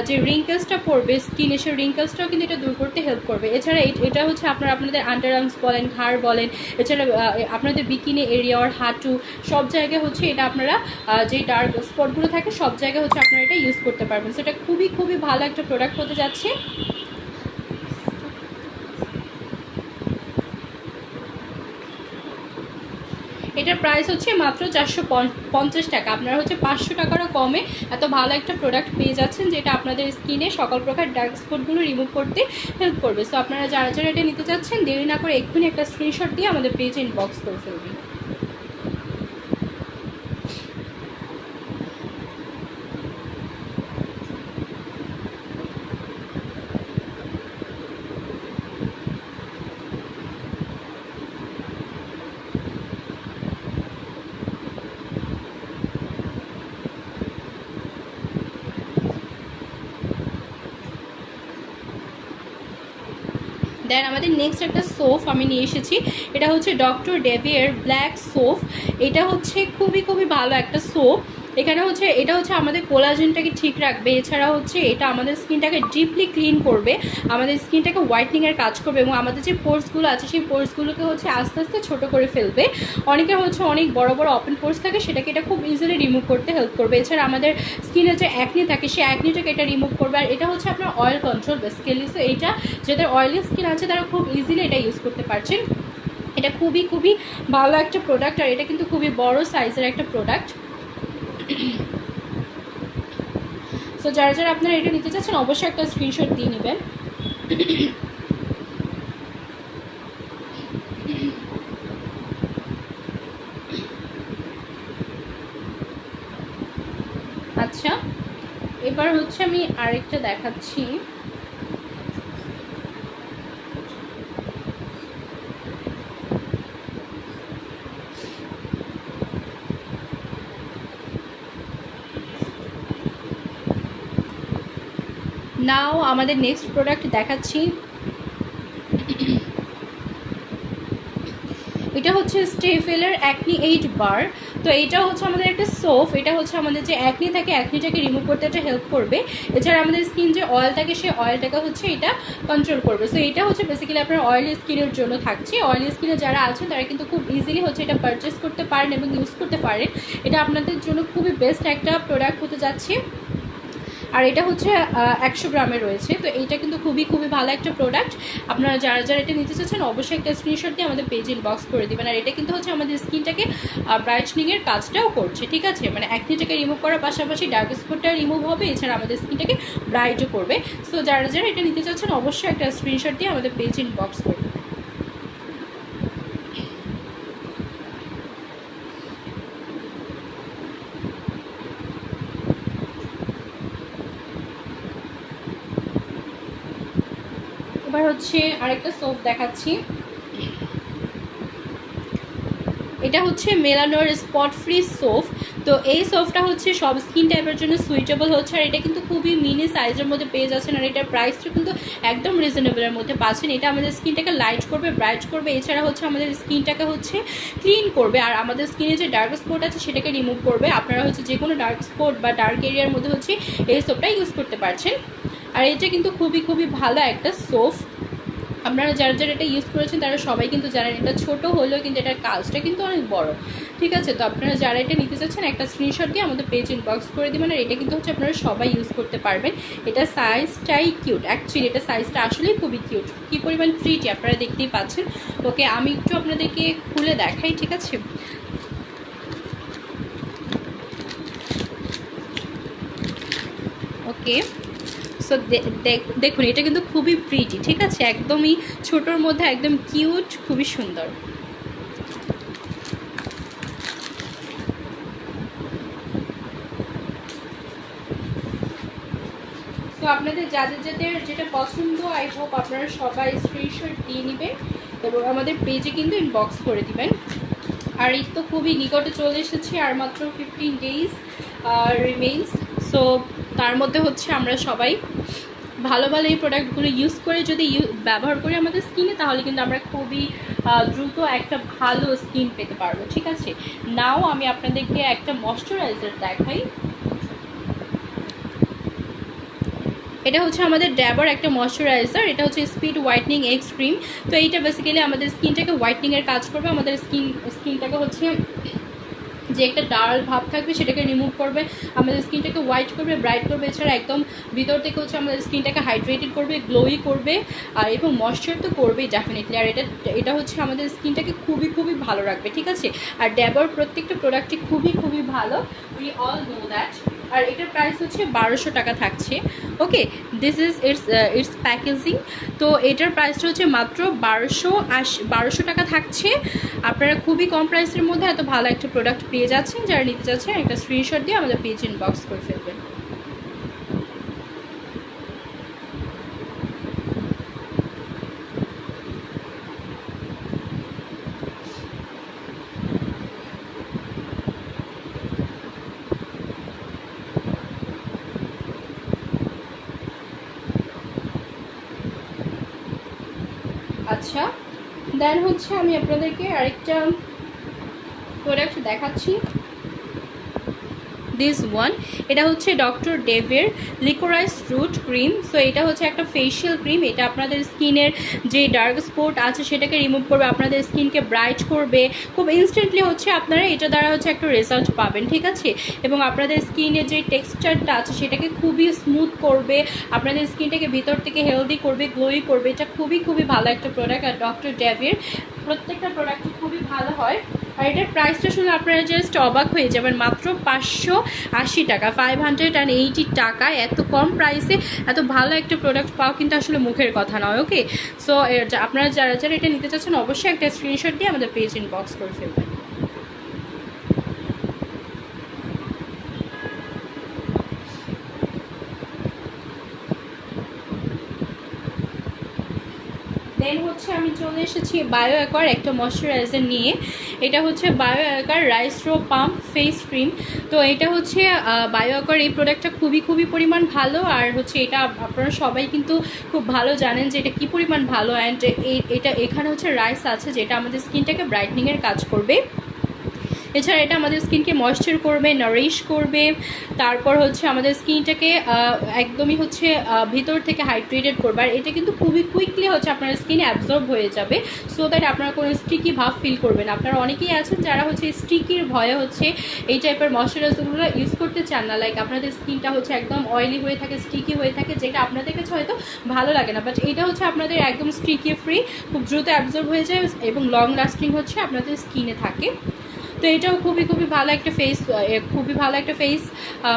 যে রিঙ্কেলসটা পড়বে স্কিনে, সেই রিঙ্কেলসটাও কিন্তু এটা দূর করতে হেল্প করবে। এছাড়া এটা হচ্ছে আপনাদের আন্ডার আর্মস বলেন, ঘাড় বলেন, এছাড়া আপনাদের বিকিনি এরিয়া আর হাঁটু সব জায়গায় হচ্ছে এটা আপনারা যে ডার্ক স্পটগুলো থাকে সব জায়গায় হচ্ছে আপনারা এটা ইউজ করতে পারবেন। সো এটা খুবই খুবই ভালো একটা প্রোডাক্ট হতে যাচ্ছে। এটার প্রাইস হচ্ছে মাত্র 450 টাকা। আপনারা হচ্ছে 500 টাকারও কমে এত ভালো একটা প্রোডাক্ট পেয়ে যাচ্ছেন, যেটা আপনাদের স্কিনে সকল প্রকার ডার্ক স্পটগুলো রিমুভ করতে হেল্প করবে। সো আপনারা যারা যারা এটা নিতে চাচ্ছেন দেরি না করে এক্ষুনি একটা স্ক্রিনশট দিয়ে আমাদের পেজে ইনবক্স করে ফেলবেন। দেন আমাদের নেক্সট একটা সোপ আমি নিয়ে এসেছি। এটা হচ্ছে ডক্টর ডেভিয়ের ব্ল্যাক সোপ। এটা হচ্ছে খুবই খুবই ভালো একটা সোপ। এখানে হচ্ছে এটা হচ্ছে আমাদের কোলাজেনটাকে ঠিক রাখবে। এছাড়া হচ্ছে এটা আমাদের স্কিনটাকে ডিপলি ক্লিন করবে, আমাদের স্কিনটাকে হোয়াইটনিংয়ের কাজ করবে এবং আমাদের যে পোর্সগুলো আছে সেই পোর্সগুলোকে হচ্ছে আস্তে আস্তে ছোটো করে ফেলবে। অনেকের হচ্ছে অনেক বড় বড় ওপেন পোর্স থাকে, সেটাকে এটা খুব ইজিলি রিমুভ করতে হেল্প করবে। এছাড়া আমাদের স্কিনে যে অ্যাকনি থাকে সেই অ্যাকনিটাকে এটা রিমুভ করবে। আর এটা হচ্ছে আপনার অয়েল কন্ট্রোল বেসিক্যালি। সো এটা যাদের অয়েলি স্কিন আছে তারা খুব ইজিলি এটা ইউজ করতে পারছেন। এটা খুবই খুবই ভালো একটা প্রোডাক্ট, আর এটা কিন্তু খুবই বড় সাইজের একটা প্রোডাক্ট। সো যারা যারা আপনারা এটা নিতে চাচ্ছেন অবশ্যই একটা স্ক্রিনশট দিয়ে নেবেন। আচ্ছা, এবার হচ্ছে আমি আরেকটা দেখাচ্ছি। নাও আমাদের নেক্সট প্রোডাক্ট দেখাচ্ছি। এটা হচ্ছে স্টেফেলার অ্যাকনি 8 বার। তো এটা হচ্ছে আমাদের একটা সোপ। এটা হচ্ছে আমাদের যে অ্যাকনি থাকে অ্যাকনিটাকে রিমুভ করতে এটা হেল্প করবে। এছাড়া আমাদের স্কিন যে অয়েল থাকে সেই অয়েলটাকে হচ্ছে এটা কন্ট্রোল করবে। সো এটা হচ্ছে বেসিক্যালি আপনার অয়েলি স্কিনের জন্য থাকছে। অয়েলি স্কিনে যারা আছেন তারা কিন্তু খুব ইজিলি হচ্ছে এটা পারচেস করতে পারেন এবং ইউজ করতে পারেন। এটা আপনাদের জন্য খুবই বেস্ট একটা প্রোডাক্ট হতে যাচ্ছে। আর এটা হচ্ছে 100 গ্রামের রয়েছে। তো এইটা কিন্তু খুবই খুবই ভালো একটা প্রোডাক্ট। আপনারা যারা যারা এটা নিতে চাচ্ছেন অবশ্যই একটা স্ক্রিনশট দিয়ে আমাদের পেজে ইনবক্স করে দেবেন। আর এটা কিন্তু হচ্ছে আমাদের স্কিনটাকে ব্রাইটনিংয়ের কাজটাও করছে, ঠিক আছে? মানে অ্যাকনিটাকে রিমুভ করার পাশাপাশি ডার্ক স্পটটা রিমুভ হবে, এছাড়া আমাদের স্কিনটাকে ব্রাইটও করবে। সো যারা যারা এটা নিতে চাচ্ছেন অবশ্যই একটা স্ক্রিনশট দিয়ে আমাদের পেজে ইনবক্স করবে। এবার হচ্ছে আরেকটা সোপ দেখাচ্ছি। এটা হচ্ছে মেলানোর স্পট ফ্রি সোপ। তো এই সোপটা হচ্ছে সব স্কিন টাইপের জন্য সুইটেবল হচ্ছে। আর এটা কিন্তু খুবই মিনি সাইজের মধ্যে পেয়ে যাচ্ছেন। আর এটার প্রাইসটা কিন্তু একদম রিজনেবলের মধ্যে পাচ্ছেন। এটা আমাদের স্কিনটাকে লাইট করবে, ব্রাইট করবে, এছাড়া হচ্ছে আমাদের স্কিনটাকে হচ্ছে ক্লিন করবে। আর আমাদের স্কিনে যে ডার্ক স্পট আছে সেটাকে রিমুভ করবে। আপনারা হচ্ছে যে কোনো ডার্ক স্পট বা ডার্ক এরিয়ার মধ্যে হচ্ছে এই সোপটা ইউজ করতে পারছেন। আর এটা কিন্তু খুবই খুবই ভালো একটা সোপ। আপনারা যারা যারা এটা ইউজ করেছেন তারা সবাই কিন্তু জানেন এটা ছোট হলেও কিন্তু এটার কাজটা কিন্তু অনেক বড়, ঠিক আছে? তো আপনারা যারা এটা নিতে চাচ্ছেন একটা স্ক্রিনশট দিয়ে আমাদের পেজ ইনবক্স করে দেবেন। আর এটা কিন্তু হচ্ছে আপনারা সবাই ইউজ করতে পারবেন। এটা সাইজটাই কিউট, অ্যাকচুয়ালি এটা সাইজটা আসলেই খুবই কিউট। কী পরিমাণ প্রিটি আপনারা দেখতেই পাচ্ছেন। ওকে, আমি একটু আপনাদেরকে খুলে দেখাই, ঠিক আছে? থাকে। সো দেখুন এটা কিন্তু খুবই প্রিটি, ঠিক আছে, একদমই ছোটোর মধ্যে একদম কিউট, খুবই সুন্দর। তো আপনাদের যাদের যাদের যেটা পছন্দ, আই হোপ আপনারা সবাই স্ক্রিনশট দিয়ে নেবেন এবং আমাদের পেজে কিন্তু ইনবক্স করে দিবেন। আর ঈদ তো খুবই নিকটে চলে এসেছে, আর মাত্র 15 ডেজ রিমেইনস। সো তার মধ্যে হচ্ছে আমরা সবাই ভালো ভালো এই প্রোডাক্টগুলো ইউজ করে যদি ব্যবহার করি আমাদের স্কিনে, তাহলে কিন্তু আমরা খুবই দ্রুত একটা ভালো স্কিন পেতে পারবো, ঠিক আছে। নাও আমি আপনাদেরকে একটা ময়শ্চারাইজার দেখাই। এটা হচ্ছে আমাদের ড্যাবার একটা ময়শ্চারাইজার, এটা হচ্ছে স্পিড হোয়াইটনিং এক্স ক্রিম। তো এইটা বেসিক্যালি আমাদের স্কিনটাকে হোয়াইটনিংয়ের কাজ করবে, আমাদের স্কিনটাকে হচ্ছে যে একটা ডার্ক ভাব থাকবে সেটাকে রিমুভ করবে, আমাদের স্কিনটাকে হোয়াইট করবে, ব্রাইট করবে। এছাড়া একদম ভিতর থেকে হচ্ছে আমাদের স্কিনটাকে হাইড্রেটেড করবে, গ্লোই করবে, আর এবং ময়শ্চার তো করবেই ডেফিনেটলি। আর এটা হচ্ছে আমাদের স্কিনটাকে খুবই খুবই ভালো রাখবে, ঠিক আছে। আর ড্যাবার প্রত্যেকটা প্রোডাক্টই খুবই খুবই ভালো, উই অল নো দ্যাট। আর এটার প্রাইস হচ্ছে 1200 টাকা থাকছে। ওকে, দিস ইজ ইটস প্যাকেজিং। তো এটার প্রাইসটা হচ্ছে মাত্র 1200 টাকা থাকছে। আপনারা খুবই কম প্রাইসের মধ্যে এত ভালো একটা প্রোডাক্ট পেয়ে যাচ্ছেন। যারা নিতে চাচ্ছেন একটা স্ক্রিনশট দিয়ে আমাদের পেজ ইনবক্স করে ফেলবেন। আচ্ছা, দেন হচ্ছে আমি আপনাদেরকে আরেকটা প্রোডাক্ট দেখাচ্ছি। দিস ওয়ান, এটা হচ্ছে ডক্টর ডেভের লিকোরাইস রুট ক্রিম। সো এটা হচ্ছে একটা ফেশিয়াল ক্রিম। এটা আপনাদের স্কিনের যে ডার্ক স্পট আছে সেটাকে রিমুভ করবে, আপনাদের স্কিনকে ব্রাইট করবে খুব ইনস্ট্যান্টলি। হচ্ছে আপনারা এটা দ্বারা হচ্ছে একটা রেজাল্ট পাবেন, ঠিক আছে। এবং আপনাদের স্কিনের যে টেক্সচারটা আছে সেটাকে খুবই স্মুথ করবে, আপনাদের স্কিনটাকে ভিতর থেকে হেলদি করবে, গ্লোই করবে। এটা খুবই খুবই ভালো একটা প্রোডাক্ট। আর ডক্টর ডেভের প্রত্যেকটা প্রোডাক্টই খুবই ভালো হয়। আর এটার প্রাইসটা শুনে আপনারা জাস্ট অবাক হয়ে যাবেন, মাত্র 580 টাকা, 580 টাকায় এত কম প্রাইসে এত ভালো একটা প্রোডাক্ট পাওয়া কিন্তু আসলে মুখের কথা নয়। ওকে, সো আপনারা যারা যারা এটা নিতে চাচ্ছেন অবশ্যই একটা স্ক্রিনশট দিয়ে আমাদের পেজ ইনবক্স করে ফেলবেন। দেন হচ্ছে আমি চলে এসেছি বায়ো অ্যাকোয়ার একটা ময়শ্চারাইজার নিয়ে। এটা হচ্ছে bio aqua rice raw pulp face cream. তো এটা হচ্ছে বায়ো অ্যাকোয়ার এই প্রোডাক্টটা খুবই খুবই পরিমাণ ভালো। আর হচ্ছে এটা আপনারা সবাই কিন্তু খুব ভালো জানেন যে এটা কী পরিমাণ ভালো। অ্যান্ড এটা এখানে হচ্ছে রাইস আছে যেটা আমাদের স্কিনটাকে ব্রাইটনিংয়ের কাজ করবে। এছাড়া এটা আমাদের স্কিনকে ময়েশ্চার করবে, নারিশ করবে। তারপর হচ্ছে আমাদের স্কিনটাকে একদমই হচ্ছে ভিতর থেকে হাইড্রেটেড করবে। আর এটা কিন্তু খুবই কুইকলি হচ্ছে আপনার স্কিনে অ্যাবজর্ব হয়ে যাবে, সো দ্যাট আপনারা কোনো স্টিকি ভাব ফিল করবেন। আপনারা অনেকেই আছেন যারা হচ্ছে স্টিকির ভয়ে হচ্ছে এই টাইপের ময়শ্চারাইজারগুলো ইউজ করতে চান না। লাইক আপনাদের স্কিনটা হচ্ছে একদম অয়েলি হয়ে থাকে, স্টিকি হয়ে থাকে, যেটা আপনাদের কাছে হয়তো ভালো লাগে না। বাট এটা হচ্ছে আপনাদের একদম স্টিকি ফ্রি, খুব দ্রুত অ্যাবজর্ব হয়ে যায় এবং লং লাস্টিং হচ্ছে আপনাদের স্কিনে থাকে। তো এটাও খুবই খুবই ভালো একটা ফেস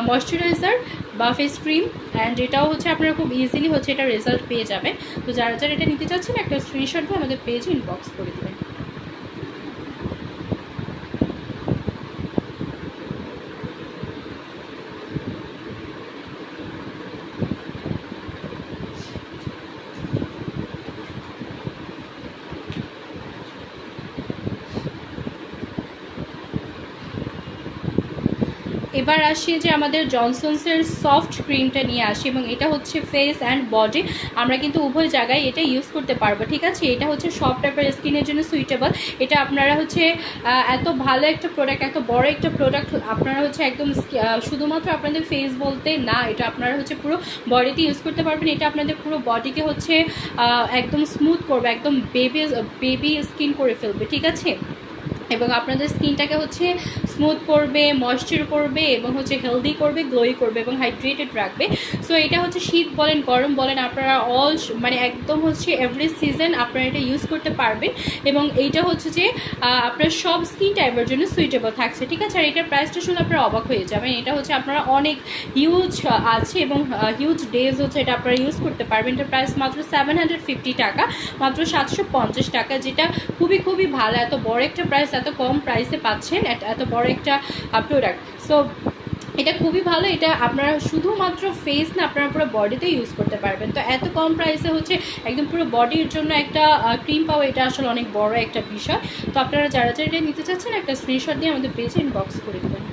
ময়শ্চারাইজার বা ফেস ক্রিম। অ্যান্ড এটাও হচ্ছে আপনারা খুব ইজিলি হচ্ছে এটা রেজাল্ট পেয়ে যাবেন। তো যারা যারা এটা নিতে চাচ্ছেন একটা স্ক্রিনশট দিয়ে আমাদের পেজে ইনবক্স করে দেবেন। এবার আসি যে আমাদের জনসনসের সফট ক্রিমটা নিয়ে আসি, এবং এটা হচ্ছে ফেস অ্যান্ড বডি, আমরা কিন্তু উভয় জায়গায় এটা ইউজ করতে পারবো, ঠিক আছে। এটা হচ্ছে সব টাইপের স্কিনের জন্য সুইটেবল। এটা আপনারা হচ্ছে এত ভালো একটা প্রোডাক্ট, এত বড় একটা প্রোডাক্ট আপনারা হচ্ছে একদম শুধুমাত্র আপনাদের ফেস বলতে না, এটা আপনারা হচ্ছে পুরো বডিতে ইউজ করতে পারবেন। এটা আপনাদের পুরো বডিকে হচ্ছে একদম স্মুথ করবে, একদম বেবি স্কিন করে ফেলবে, ঠিক আছে। এবং আপনাদের স্কিনটাকে হচ্ছে স্মুথ করবে, ময়েশ্চার করবে এবং হচ্ছে হেলদি করবে, গ্লোই করবে এবং হাইড্রেটেড রাখবে। সো এটা হচ্ছে শীত বলেন গরম বলেন আপনারা মানে একদম হচ্ছে এভরি সিজন আপনারা এটা ইউজ করতে পারবেন এবং এইটা হচ্ছে যে আপনার সব স্কিন টাইপের জন্য সুইটেবল থাকছে, ঠিক আছে। আর এটার প্রাইসটা শুনে আপনারা অবাক হয়ে যাবেন। এটা হচ্ছে আপনারা অনেক হিউজ আছে এবং হিউজ ডেজ হচ্ছে এটা আপনারা ইউজ করতে পারবেন। এটার প্রাইস মাত্র 750 টাকা, মাত্র 750 টাকা, যেটা খুবই খুবই ভালো। এত বড় একটা প্রাইস, এত কম প্রাইসে পাচ্ছেন এত বড় একটা প্রোডাক্ট। সো এটা খুবই ভালো। এটা আপনারা শুধুমাত্র ফেস না, আপনারা পুরো বডিতে ইউজ করতে পারবেন। তো এত কম প্রাইসে হচ্ছে একদম পুরো বডির জন্য একটা ক্রিম পাওয়া, এটা আসলে অনেক বড় একটা বিষয়। তো আপনারা যারা যারা এটা নিতে চাচ্ছেন একটা স্ক্রিনশট দিয়ে আমাদের পেজে ইনবক্স করে দেবেন।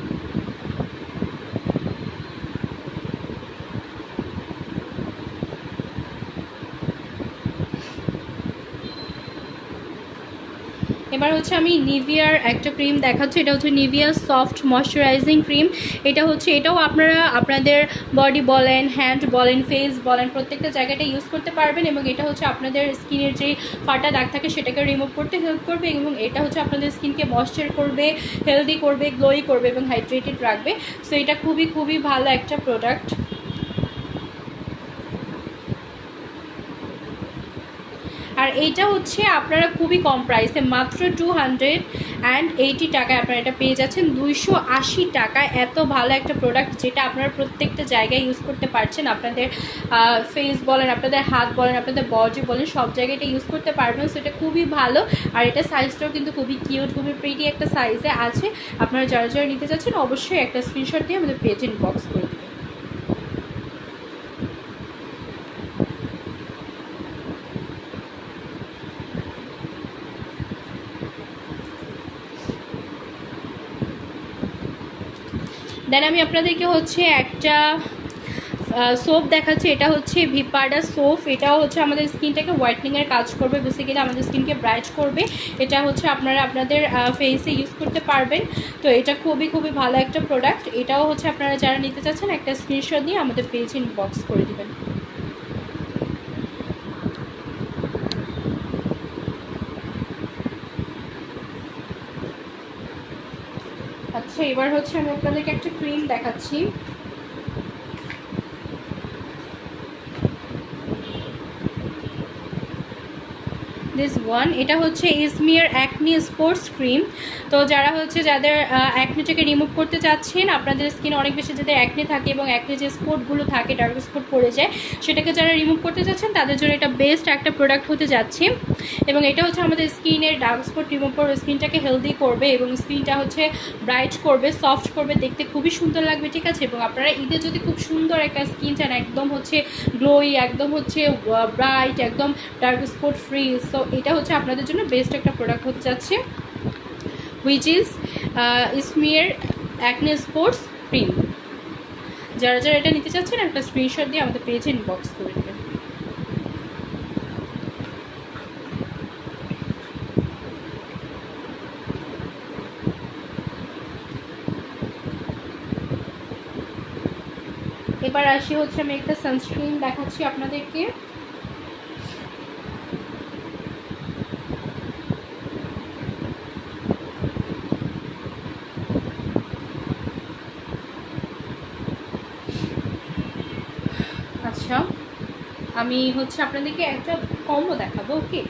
এবার হচ্ছে আমি নিভিয়ার একটা ক্রিম দেখাচ্ছি। এটা হচ্ছে নিভিয়া সফট ময়শ্চারাইজিং ক্রিম। এটা হচ্ছে এটাও আপনারা আপনাদের বডি বলেন, হ্যান্ড বলেন, ফেস বলেন, প্রত্যেকটা জায়গাটা ইউজ করতে পারবেন এবং এটা হচ্ছে আপনাদের স্কিনের যে ফাটা দাগ থাকে সেটাকে রিমুভ করতে হেল্প করবে এবং এটা হচ্ছে আপনাদের স্কিনকে ময়েশ্চার করবে, হেলদি করবে, গ্লোই করবে এবং হাইড্রেটেড রাখবে। সো এটা খুবই খুবই ভালো একটা প্রোডাক্ট। আর এইটা হচ্ছে আপনারা খুবই কম প্রাইসে মাত্র 280 টাকায় আপনারা এটা পেয়ে যাচ্ছেন, 280 টাকায়। এত ভালো একটা প্রোডাক্ট যেটা আপনারা প্রত্যেকটা জায়গায় ইউজ করতে পারছেন। আপনাদের ফেস বলেন, আপনাদের হাত বলেন, আপনাদের বডি বলেন, সব জায়গায় এটা ইউজ করতে পারবেন। সো এটা খুবই ভালো। আর এটা সাইজটাও কিন্তু খুবই কিউট, খুবই প্রিটি একটা সাইজে আছে। আপনারা যারা যারা নিতে চাচ্ছেন অবশ্যই একটা স্ক্রিনশট দিয়ে আমাদের পেজ ইনবক্স করে দেবেন। দেন আমি আপনাদেরকে হচ্ছে একটা সোপ দেখাচ্ছি। এটা হচ্ছে ভিপাডা সোপ। এটাও হচ্ছে আমাদের স্কিনটাকে হোয়াইটনিংয়ের কাজ করবে, বেসিক্যালি আমাদের স্কিনকে ব্রাইট করবে। এটা হচ্ছে আপনারা আপনাদের ফেসে ইউজ করতে পারবেন। তো এটা খুবই খুবই ভালো একটা প্রোডাক্ট। এটাও হচ্ছে আপনারা যারা নিতে চাচ্ছেন একটা স্ক্রিনশট দিয়ে আমাদের পেজে ইনবক্স করে দেবেন। আচ্ছা, এবার হচ্ছে আমি আপনাদেরকে একটা ক্রিম দেখাচ্ছি। দিস ওয়ান, এটা হচ্ছে ইসমিয়ার অ্যাকনি স্পোর্টস ক্রিম। তো যারা হচ্ছে যাদের অ্যাকনিটাকে রিমুভ করতে চাচ্ছেন, আপনাদের স্কিন অনেক বেশি যাদের অ্যাকনি থাকে এবং অ্যাকনি যে স্পটগুলো থাকে, ডার্ক স্পট পড়ে যায়, সেটাকে যারা রিমুভ করতে চাচ্ছেন তাদের জন্য এটা বেস্ট একটা প্রোডাক্ট হতে যাচ্ছে। এবং এটা হচ্ছে আমাদের স্কিনের ডার্ক স্পট রিমুভ করবে, স্কিনটাকে হেলদি করবে এবং স্কিনটা হচ্ছে ব্রাইট করবে, সফট করবে, দেখতে খুবই সুন্দর লাগবে, ঠিক আছে। এবং আপনারা ঈদে যদি খুব সুন্দর একটা স্কিন চান, একদম হচ্ছে গ্লোই, একদম হচ্ছে ব্রাইট, একদম ডার্ক স্পট ফ্রি, সো এটা হচ্ছে আপনাদের জন্য বেস্ট একটা প্রোডাক্ট হতে যাচ্ছে, হুইচ ইজ ইসমিয়ার অ্যাকনি স্পোর্টস ক্রিম। যারা যারা এটা নিতে চাচ্ছেন একটা স্ক্রিনশট দিয়ে আমাদের পেজে ইনবক্স করে দেবেন। এবার আসি হচ্ছে আমি একটা সানস্ক্রিন দেখাচ্ছি আপনাদেরকে। আচ্ছা, আমি হচ্ছে আপনাদেরকে একটা কম্বো দেখাবো। ওকে,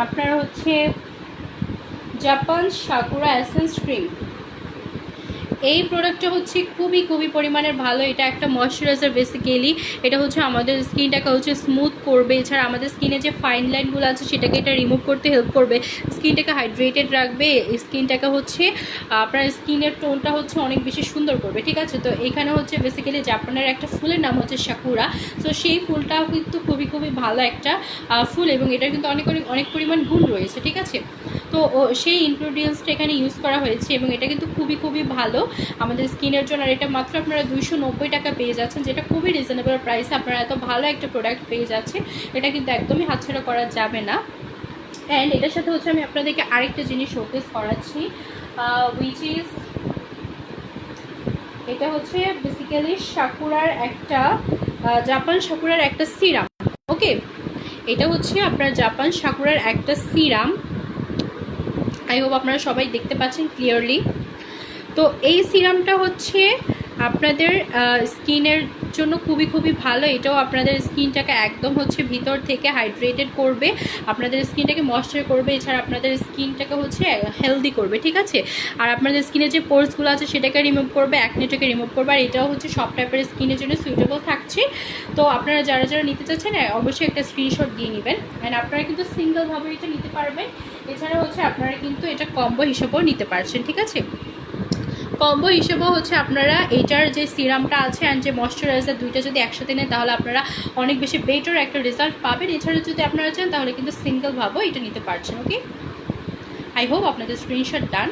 আপনারা হচ্ছে জাপান সাকুরা এসেন্স ক্রিম, এই প্রোডাক্টটা হচ্ছে খুবই খুবই পরিমাণের ভালো। এটা একটা ময়শ্চারাইজার বেসিক্যালি। এটা হচ্ছে আমাদের স্কিনটাকে হচ্ছে স্মুথ করবে, এছাড়া আমাদের স্কিনে যে ফাইন লাইনগুলো আছে সেটাকে এটা রিমুভ করতে হেল্প করবে, স্কিনটাকে হাইড্রেটেড রাখবে, স্কিনটাকে হচ্ছে আপনার স্কিনের টোনটা হচ্ছে অনেক বেশি সুন্দর করবে, ঠিক আছে। তো এখানে হচ্ছে বেসিক্যালি জাপানের একটা ফুলের নাম হচ্ছে সাকুরা। সো সেই ফুলটাও কিন্তু খুবই খুবই ভালো একটা ফুল এবং এটার কিন্তু অনেক অনেক অনেক পরিমাণ গুণ রয়েছে, ঠিক আছে। তো সেই ইনগ্রিডিয়েন্টসটা এখানে ইউজ করা হয়েছে এবং এটা কিন্তু খুবই খুবই ভালো আমাদের স্কিনের জন্য। আর এটা মাত্র আপনারা 290 টাকা পেয়ে যাচ্ছেন, যেটা খুবই রিজনেবল প্রাইসে আপনারা এত ভালো একটা প্রোডাক্ট পেয়ে যাচ্ছেন। এটা কিন্তু একদমই হাতছাড়া করা যাবে না। অ্যান্ড এটার সাথে হচ্ছে আমি আপনাদেরকে আরেকটা জিনিস শোকেস করাচ্ছি, উইচ ইজ, এটা হচ্ছে বেসিক্যালি সাকুরার একটা জাপান সাকুরার একটা সিরাম। ওকে, এটা হচ্ছে আপনার জাপান সাকুরার একটা সিরাম। আই হোপ আপনারা সবাই দেখতে পাচ্ছেন ক্লিয়ারলি। তো এই সিরামটা হচ্ছে আপনাদের স্কিনের জন্য খুবই খুবই ভালো। এটাও আপনাদের স্কিনটাকে একদম হচ্ছে ভিতর থেকে হাইড্রেটেড করবে, আপনাদের স্কিনটাকে ময়েশ্চার করবে, এছাড়া আপনাদের স্কিনটাকে হচ্ছে হেলদি করবে, ঠিক আছে। আর আপনাদের স্কিনের যে পোর্সগুলো আছে সেটাকে রিমুভ করবে, অ্যাকনেটাকে রিমুভ করবে। আর এটাও হচ্ছে সব টাইপের স্কিনের জন্য সুইটেবল থাকছে। তো আপনারা যারা যারা নিতে চাচ্ছেন অবশ্যই একটা স্ক্রিনশট দিয়ে নেবেন। অ্যান্ড আপনারা কিন্তু সিঙ্গেলভাবে এটা নিতে পারবেন, এছাড়া হচ্ছে আপনারা কিন্তু এটা কম্বো হিসেবেও নিতে পারছেন, ঠিক আছে। কম্বো হিসেবেও হচ্ছে আপনারা এটার যে সিরামটা আছে অ্যান্ড যে ময়শ্চারাইজার দুইটা যদি একসাথে নেন তাহলে আপনারা অনেক বেশি বেটার একটা রেজাল্ট পাবেন। এছাড়া যদি আপনারা চান তাহলে কিন্তু সিঙ্গেলভাবেও এটা নিতে পারছেন। ওকে, আই হোপ আপনাদের স্ক্রিনশট ডান।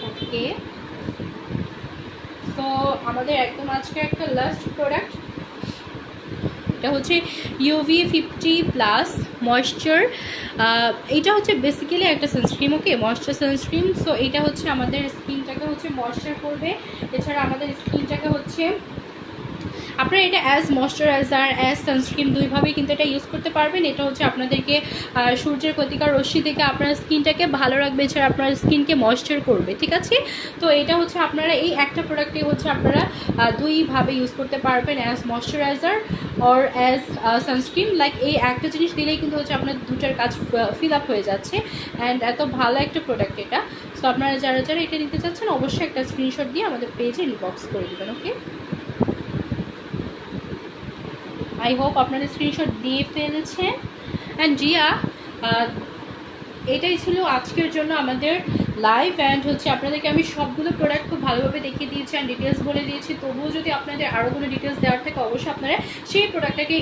ওকে, তো আমাদের একদম আজকে একটা লাস্ট প্রোডাক্ট, এটা হচ্ছে UV50+ ময়েশ্চার। এটা হচ্ছে বেসিক্যালি একটা সানস্ক্রিন, ওকে, ময়েশ্চার সানস্ক্রিন। সো এটা হচ্ছে আমাদের স্কিনটাকে হচ্ছে ময়েশ্চার করবে, এছাড়া আমাদের স্কিনটাকে হচ্ছে আপনারা এটা অ্যাজ ময়েশ্চারাইজার অ্যাজ সানস্ক্রিন দুইভাবেই কিন্তু এটা ইউজ করতে পারবেন। এটা হচ্ছে আপনাদেরকে সূর্যের ক্ষতিকর রশ্মি থেকে আপনার স্কিনটাকে ভালো রাখবে, এছাড়া আপনার স্কিনকে ময়েশ্চার করবে, ঠিক আছে। তো এটা হচ্ছে আপনারা এই একটা প্রোডাক্টে হচ্ছে আপনারা দুইভাবে ইউজ করতে পারবেন, as moisturiser or as sunscreen. Like এই একটা জিনিস দিলেই কিন্তু হচ্ছে আপনার দুটার কাজ ফিল আপ হয়ে যাচ্ছে। অ্যান্ড এত ভালো একটা প্রোডাক্ট এটা। সো আপনারা যারা যারা এটা নিতে চাচ্ছেন অবশ্যই একটা স্ক্রিনশট দিয়ে আমাদের পেজে ইনবক্স করে দেবেন। ওকে, আই হোপ আপনারা স্ক্রিনশট দিয়ে ফেলেছেন। অ্যান্ড জিয়া, এটাই ছিল আজকের জন্য আমাদের লাইভ। অ্যান্ড হচ্ছে আপনাদেরকে আমি সবগুলো প্রোডাক্ট খুব ভালোভাবে দেখিয়ে দিয়েছি অ্যান্ড ডিটেলস বলে দিয়েছি। তবুও যদি আপনাদের আরও কোনো ডিটেলস দেওয়ার থাকে অবশ্যই আপনারা সেই প্রোডাক্টটাকে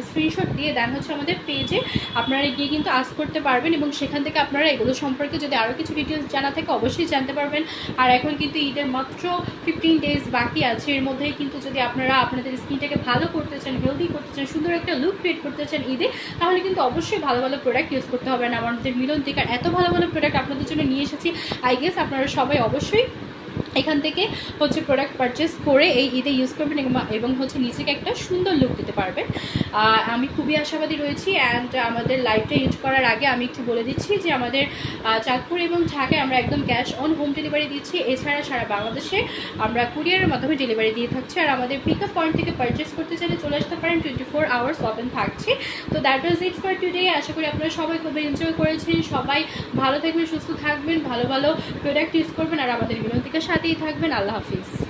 স্ক্রিনশট দিয়ে দেন হচ্ছে আমাদের পেজে আপনারা গিয়ে কিন্তু আস্ক করতে পারবেন, এবং সেখান থেকে আপনারা এগুলো সম্পর্কে যদি আরও কিছু ডিটেলস জানা থাকে অবশ্যই জানতে পারবেন। আর এখন কিন্তু ঈদের মাত্র 15 ডেজ বাকি আছে, এর মধ্যেই কিন্তু যদি আপনারা আপনাদের স্কিনটাকে ভালো করতে চান, হেলদি করতে চান, সুন্দর একটা লুক ক্রিয়েট করতে চান ঈদে, তাহলে কিন্তু অবশ্যই ভালো ভালো প্রোডাক্ট ইউজ করতে হবে। না আমাদের মিলন্তিকার এত ভালো ভালো প্রোডাক্ট আপনাদের জন্য নিয়ে এসেছি। আই গেস আপনারা সবাই অবশ্যই এখান থেকে হচ্ছে প্রোডাক্ট পারচেস করে এই ঈদে ইউজ করবেন এবং হচ্ছে নিজেকে একটা সুন্দর লুক দিতে পারবেন। আমি খুবই আশাবাদী রয়েছি। অ্যান্ড আমাদের লাইভটা এন্ড করার আগে আমি একটু বলে দিচ্ছি যে আমাদের চাঁদপুর এবং ঢাকায় আমরা একদম ক্যাশ অন হোম ডেলিভারি দিচ্ছি, এছাড়া সারা বাংলাদেশে আমরা কুরিয়ারের মাধ্যমে ডেলিভারি দিয়ে থাকছি। আর আমাদের পিক আপ পয়েন্ট থেকে পারচেস করতে চাইলে চলে আসতে পারেন, 24 আওয়ার্স ওপেন থাকছে। তো that was it for today. আশা করি আপনারা সবাই খুব এনজয় করেছেন, সবাই ভালো থাকবেন, সুস্থ থাকবেন, ভালো ভালো প্রোডাক্ট ইউজ করবেন, আর আমাদের বিনন্তিকার সাথেই থাকবেন। আল্লাহ হাফিজ।